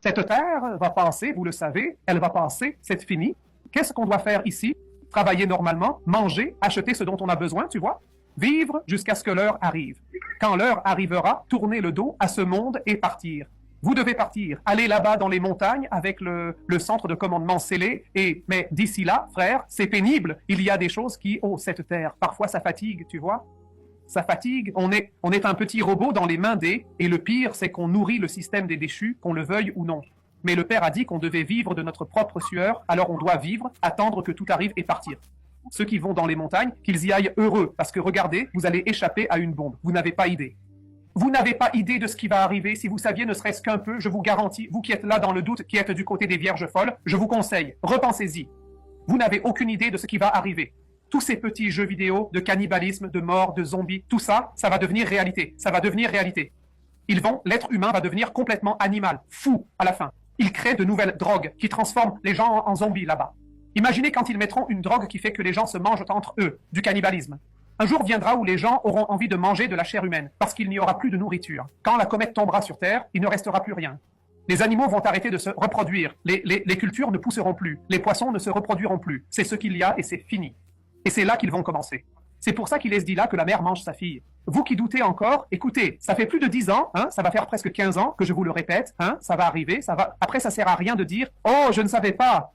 Cette terre va passer, vous le savez, elle va passer, c'est fini. Qu'est-ce qu'on doit faire ici? Travailler normalement, manger, acheter ce dont on a besoin, tu vois? Vivre jusqu'à ce que l'heure arrive. Quand l'heure arrivera, tourner le dos à ce monde et partir. Vous devez partir, aller là-bas dans les montagnes avec le centre de commandement scellé. Mais d'ici là, frère, c'est pénible. Il y a des choses qui, oh, cette terre, parfois ça fatigue, tu vois? Ça fatigue. On est un petit robot dans les mains des... Et le pire, c'est qu'on nourrit le système des déchus, qu'on le veuille ou non. Mais le Père a dit qu'on devait vivre de notre propre sueur, alors on doit vivre, attendre que tout arrive et partir. Ceux qui vont dans les montagnes, qu'ils y aillent heureux, parce que regardez, vous allez échapper à une bombe. Vous n'avez pas idée. Vous n'avez pas idée de ce qui va arriver. Si vous saviez ne serait-ce qu'un peu, je vous garantis, vous qui êtes là dans le doute, qui êtes du côté des vierges folles, je vous conseille, repensez-y. Vous n'avez aucune idée de ce qui va arriver. Tous ces petits jeux vidéo de cannibalisme, de mort, de zombies, tout ça, ça va devenir réalité. Ça va devenir réalité. L'être humain va devenir complètement animal, fou à la fin. Ils créent de nouvelles drogues qui transforment les gens en zombies là-bas. Imaginez quand ils mettront une drogue qui fait que les gens se mangent entre eux, du cannibalisme. Un jour viendra où les gens auront envie de manger de la chair humaine, parce qu'il n'y aura plus de nourriture. Quand la comète tombera sur Terre, il ne restera plus rien. Les animaux vont arrêter de se reproduire, les cultures ne pousseront plus, les poissons ne se reproduiront plus. C'est ce qu'il y a et c'est fini. Et c'est là qu'ils vont commencer. C'est pour ça qu'il est dit là que la mère mange sa fille. Vous qui doutez encore, écoutez, ça fait plus de 10 ans, ça va faire presque 15 ans que je vous le répète, ça va arriver, ça va. Après, ça sert à rien de dire « Oh, je ne savais pas !»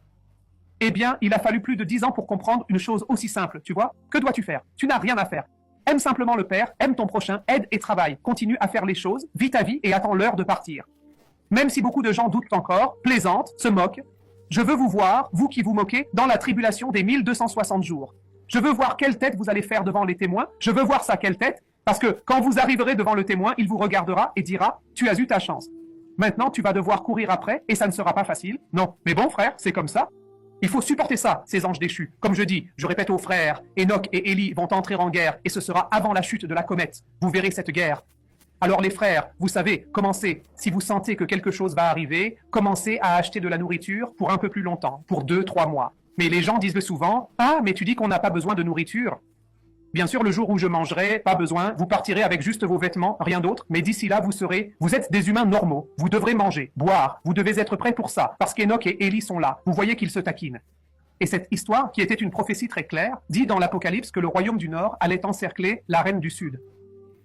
Eh bien, il a fallu plus de 10 ans pour comprendre une chose aussi simple, tu vois. Que dois-tu faire? Tu n'as rien à faire. Aime simplement le Père, aime ton prochain, aide et travaille. Continue à faire les choses, vis ta vie et attends l'heure de partir. Même si beaucoup de gens doutent encore, plaisantent, se moquent, je veux vous voir, vous qui vous moquez, dans la tribulation des 1260 jours. Je veux voir quelle tête vous allez faire devant les témoins. Je veux voir ça, quelle tête. Parce que quand vous arriverez devant le témoin, il vous regardera et dira « Tu as eu ta chance. Maintenant, tu vas devoir courir après et ça ne sera pas facile. Non, mais bon frère, c'est comme ça. Il faut supporter ça, ces anges déchus. Comme je dis, je répète aux frères, Enoch et Élie vont entrer en guerre et ce sera avant la chute de la comète. Vous verrez cette guerre. Alors les frères, vous savez, commencez, si vous sentez que quelque chose va arriver, commencez à acheter de la nourriture pour un peu plus longtemps, pour 2-3 mois. Mais les gens disent souvent « Ah, mais tu dis qu'on n'a pas besoin de nourriture. » Bien sûr, le jour où je mangerai, pas besoin, vous partirez avec juste vos vêtements, rien d'autre, mais d'ici là, vous êtes des humains normaux. Vous devrez manger, boire, vous devez être prêts pour ça, parce qu'Enoch et Élie sont là. Vous voyez qu'ils se taquinent. Et cette histoire, qui était une prophétie très claire, dit dans l'Apocalypse que le royaume du Nord allait encercler la reine du Sud.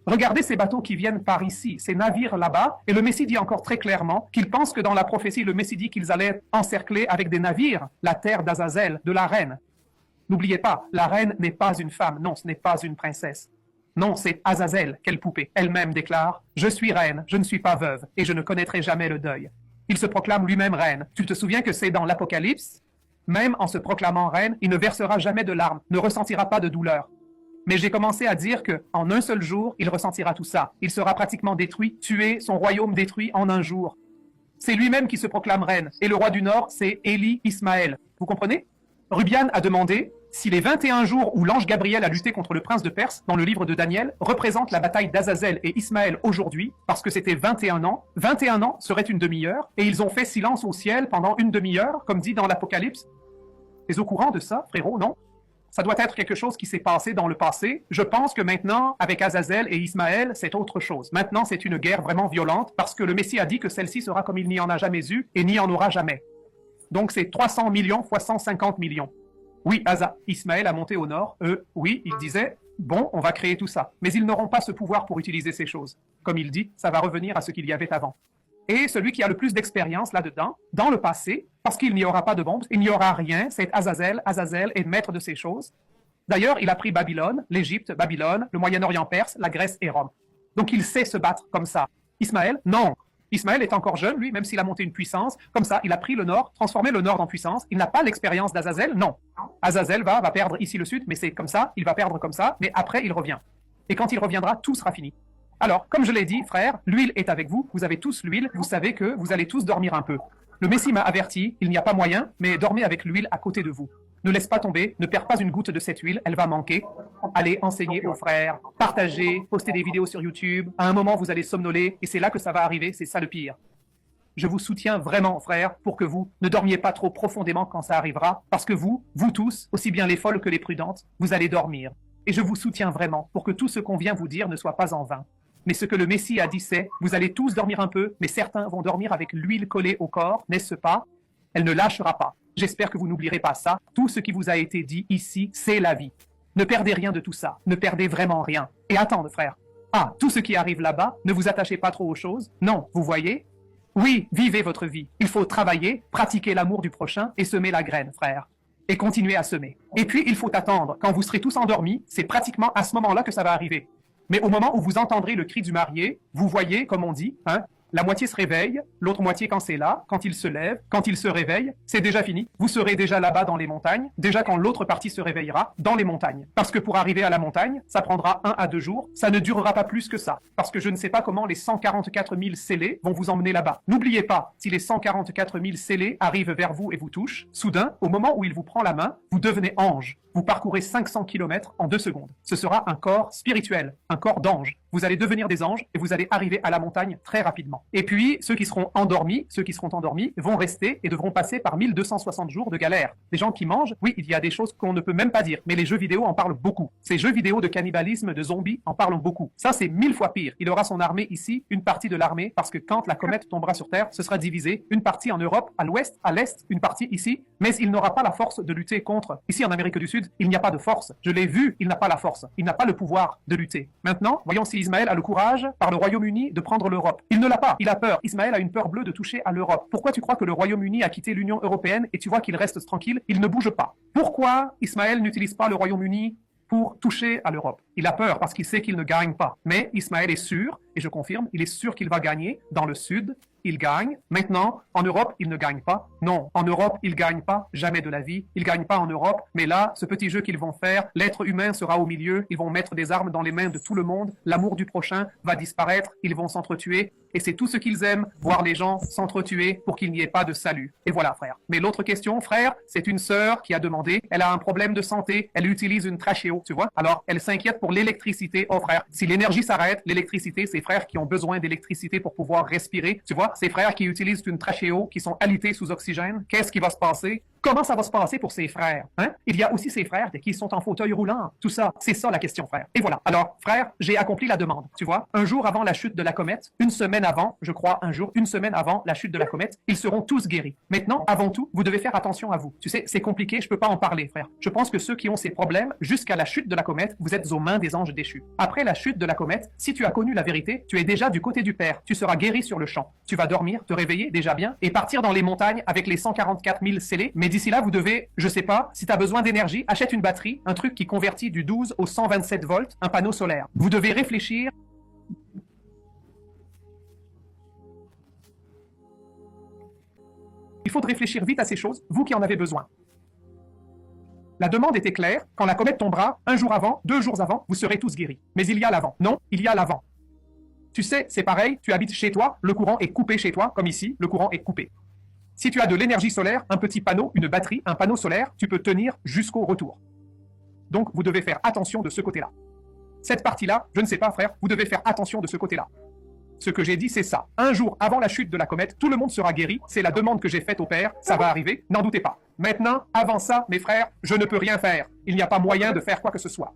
Regardez ces bateaux qui viennent par ici, ces navires là-bas, et le Messie dit encore très clairement qu'il pense que dans la prophétie, le Messie dit qu'ils allaient encercler avec des navires la terre d'Azazel, de la reine. N'oubliez pas, la reine n'est pas une femme, non, ce n'est pas une princesse. Non, c'est Azazel, quelle poupée. Elle-même déclare « Je suis reine, je ne suis pas veuve, et je ne connaîtrai jamais le deuil. » Il se proclame lui-même reine. Tu te souviens que c'est dans l'Apocalypse? Même en se proclamant reine, il ne versera jamais de larmes, ne ressentira pas de douleur. Mais j'ai commencé à dire qu'en un seul jour, il ressentira tout ça. Il sera pratiquement détruit, tué, son royaume détruit en un jour. C'est lui-même qui se proclame reine. Et le roi du Nord, c'est Élie Ismaël. Vous comprenez? Rubian a demandé si les 21 jours où l'ange Gabriel a lutté contre le prince de Perse dans le livre de Daniel représentent la bataille d'Azazel et Ismaël aujourd'hui, parce que c'était 21 ans. 21 ans serait une demi-heure, et ils ont fait silence au ciel pendant une demi-heure, comme dit dans l'Apocalypse. T'es au courant de ça, frérot, non? Ça doit être quelque chose qui s'est passé dans le passé. Je pense que maintenant, avec Azazel et Ismaël, c'est autre chose. Maintenant, c'est une guerre vraiment violente parce que le Messie a dit que celle-ci sera comme il n'y en a jamais eu et n'y en aura jamais. Donc, c'est 300 millions fois 150 millions. Oui, Ismaël a monté au nord. Oui, il disait, bon, on va créer tout ça. Mais ils n'auront pas ce pouvoir pour utiliser ces choses. Comme il dit, ça va revenir à ce qu'il y avait avant. Et celui qui a le plus d'expérience là-dedans, dans le passé, parce qu'il n'y aura pas de bombes, il n'y aura rien, c'est Azazel. Azazel est maître de ces choses. D'ailleurs, il a pris Babylone, l'Égypte, Babylone, le Moyen-Orient perse, la Grèce et Rome. Donc il sait se battre comme ça. Ismaël, non. Ismaël est encore jeune, lui, même s'il a monté une puissance. Comme ça, il a pris le Nord, transformé le Nord en puissance. Il n'a pas l'expérience d'Azazel, non. Azazel va perdre ici le Sud, mais c'est comme ça, il va perdre comme ça, mais après il revient. Et quand il reviendra, tout sera fini. Alors, comme je l'ai dit, frère, l'huile est avec vous, vous avez tous l'huile, vous savez que vous allez tous dormir un peu. Le Messie m'a averti, il n'y a pas moyen, mais dormez avec l'huile à côté de vous. Ne laisse pas tomber, ne perds pas une goutte de cette huile, elle va manquer. Allez enseigner aux frères, partagez, postez des vidéos sur YouTube. À un moment, vous allez somnoler, et c'est là que ça va arriver, c'est ça le pire. Je vous soutiens vraiment, frère, pour que vous ne dormiez pas trop profondément quand ça arrivera, parce que vous tous, aussi bien les folles que les prudentes, vous allez dormir. Et je vous soutiens vraiment pour que tout ce qu'on vient vous dire ne soit pas en vain. Mais ce que le Messie a dit, c'est, vous allez tous dormir un peu, mais certains vont dormir avec l'huile collée au corps, n'est-ce pas? Elle ne lâchera pas. J'espère que vous n'oublierez pas ça. Tout ce qui vous a été dit ici, c'est la vie. Ne perdez rien de tout ça. Ne perdez vraiment rien. Et attendez, frère. Ah, tout ce qui arrive là-bas, ne vous attachez pas trop aux choses. Non, vous voyez? Oui, vivez votre vie. Il faut travailler, pratiquer l'amour du prochain et semer la graine, frère. Et continuer à semer. Et puis, il faut attendre. Quand vous serez tous endormis, c'est pratiquement à ce moment-là que ça va arriver. Mais au moment où vous entendrez le cri du marié, vous voyez, comme on dit, hein, la moitié se réveille, l'autre moitié quand c'est là, quand il se lève, quand il se réveille, c'est déjà fini. Vous serez déjà là-bas dans les montagnes, déjà quand l'autre partie se réveillera, dans les montagnes. Parce que pour arriver à la montagne, ça prendra 1 à 2 jours, ça ne durera pas plus que ça. Parce que je ne sais pas comment les 144 000 scellés vont vous emmener là-bas. N'oubliez pas, si les 144 000 scellés arrivent vers vous et vous touchent, soudain, au moment où il vous prend la main, vous devenez ange. Vous parcourez 500 km en 2 secondes. Ce sera un corps spirituel, un corps d'ange. Vous allez devenir des anges et vous allez arriver à la montagne très rapidement. Et puis, ceux qui seront endormis vont rester et devront passer par 1260 jours de galère. Les gens qui mangent, oui, il y a des choses qu'on ne peut même pas dire, mais les jeux vidéo en parlent beaucoup. Ces jeux vidéo de cannibalisme, de zombies en parlent beaucoup. Ça, c'est 1000 fois pire. Il aura son armée ici, une partie de l'armée, parce que quand la comète tombera sur Terre, ce sera divisé. Une partie en Europe, à l'ouest, à l'est, une partie ici, mais il n'aura pas la force de lutter contre. Ici, en Amérique du Sud, il n'y a pas de force. Je l'ai vu, il n'a pas la force. Il n'a pas le pouvoir de lutter. Maintenant, voyons si Ismaël a le courage, par le Royaume-Uni, de prendre l'Europe. Il ne l'a pas. Il a peur. Ismaël a une peur bleue de toucher à l'Europe. Pourquoi tu crois que le Royaume-Uni a quitté l'Union européenne et tu vois qu'il reste tranquille? Il ne bouge pas. Pourquoi Ismaël n'utilise pas le Royaume-Uni pour toucher à l'Europe? Il a peur parce qu'il sait qu'il ne gagne pas. Mais Ismaël est sûr, et je confirme, il est sûr qu'il va gagner. Dans le Sud, il gagne. Maintenant, en Europe, il ne gagne pas. Non, en Europe, il ne gagne pas. Jamais de la vie. Il ne gagne pas en Europe. Mais là, ce petit jeu qu'ils vont faire, l'être humain sera au milieu. Ils vont mettre des armes dans les mains de tout le monde. L'amour du prochain va disparaître. Ils vont s'entretuer. Et c'est tout ce qu'ils aiment, voir les gens s'entretuer pour qu'il n'y ait pas de salut. Et voilà, frère. Mais l'autre question, frère, c'est une sœur qui a demandé. Elle a un problème de santé. Elle utilise une trachéo, tu vois. Alors, elle s'inquiète pour l'électricité. Oh, frère, si l'énergie s'arrête, l'électricité, c'est frères qui ont besoin d'électricité pour pouvoir respirer. Tu vois, ces frères qui utilisent une trachéo, qui sont alités sous oxygène. Qu'est-ce qui va se passer? Comment ça va se passer pour ces frères? Hein? Il y a aussi ces frères qui sont en fauteuil roulant. Tout ça, c'est ça la question, frère. Et voilà. Alors, frère, j'ai accompli la demande. Tu vois, un jour avant la chute de la comète, une semaine avant, je crois, une semaine avant la chute de la comète, ils seront tous guéris. Maintenant, avant tout, vous devez faire attention à vous. Tu sais, c'est compliqué, je peux pas en parler, frère. Je pense que ceux qui ont ces problèmes, jusqu'à la chute de la comète, vous êtes aux mains des anges déchus. Après la chute de la comète, si tu as connu la vérité, tu es déjà du côté du Père. Tu seras guéri sur le champ. Tu vas dormir, te réveiller déjà bien et partir dans les montagnes avec les 144 000 scellés. Mais d'ici là, vous devez, je sais pas, si tu as besoin d'énergie, achète une batterie, un truc qui convertit du 12 au 127 volts, un panneau solaire. Vous devez réfléchir. Il faut réfléchir vite à ces choses, vous qui en avez besoin. La demande était claire, quand la comète tombera, 1 jour avant, 2 jours avant, vous serez tous guéris. Mais il y a l'avant. Non, il y a l'avant. Tu sais, c'est pareil, tu habites chez toi, le courant est coupé chez toi, comme ici, le courant est coupé. Si tu as de l'énergie solaire, un petit panneau, une batterie, un panneau solaire, tu peux tenir jusqu'au retour. Donc, vous devez faire attention de ce côté-là. Cette partie-là, je ne sais pas, frère, vous devez faire attention de ce côté-là. Ce que j'ai dit, c'est ça. 1 jour avant la chute de la comète, tout le monde sera guéri. C'est la demande que j'ai faite au Père. Ça va arriver, n'en doutez pas. Maintenant, avant ça, mes frères, je ne peux rien faire. Il n'y a pas moyen de faire quoi que ce soit.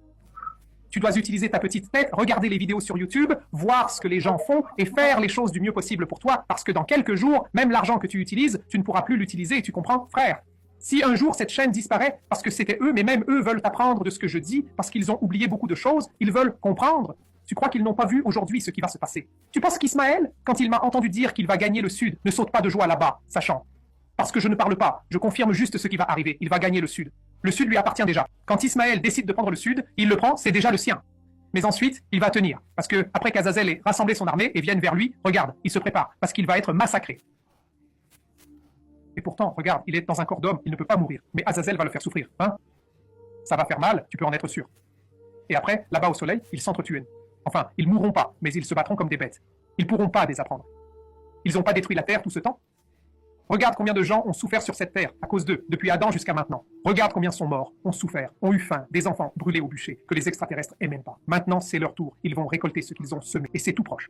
Tu dois utiliser ta petite tête, regarder les vidéos sur YouTube, voir ce que les gens font et faire les choses du mieux possible pour toi. Parce que dans quelques jours, même l'argent que tu utilises, tu ne pourras plus l'utiliser. Tu comprends, frère? Si un jour cette chaîne disparaît, parce que c'était eux, mais même eux veulent apprendre de ce que je dis, parce qu'ils ont oublié beaucoup de choses, ils veulent comprendre. Tu crois qu'ils n'ont pas vu aujourd'hui ce qui va se passer? Tu penses qu'Ismaël, quand il m'a entendu dire qu'il va gagner le Sud, ne saute pas de joie là-bas, sachant? Parce que je ne parle pas, je confirme juste ce qui va arriver. Il va gagner le Sud. Le Sud lui appartient déjà. Quand Ismaël décide de prendre le Sud, il le prend, c'est déjà le sien. Mais ensuite, il va tenir. Parce que après qu'Azazel ait rassemblé son armée et vienne vers lui, regarde, il se prépare, parce qu'il va être massacré. Et pourtant, regarde, il est dans un corps d'homme, il ne peut pas mourir. Mais Azazel va le faire souffrir, hein? Ça va faire mal, tu peux en être sûr. Et après, là-bas au soleil, ils s'entretuent. Enfin, ils mourront pas, mais ils se battront comme des bêtes. Ils pourront pas désapprendre. Ils n'ont pas détruit la terre tout ce temps. Regarde combien de gens ont souffert sur cette terre à cause d'eux, depuis Adam jusqu'à maintenant. Regarde combien sont morts, ont souffert, ont eu faim, des enfants brûlés au bûcher, que les extraterrestres aiment même pas. Maintenant, c'est leur tour. Ils vont récolter ce qu'ils ont semé. Et c'est tout proche.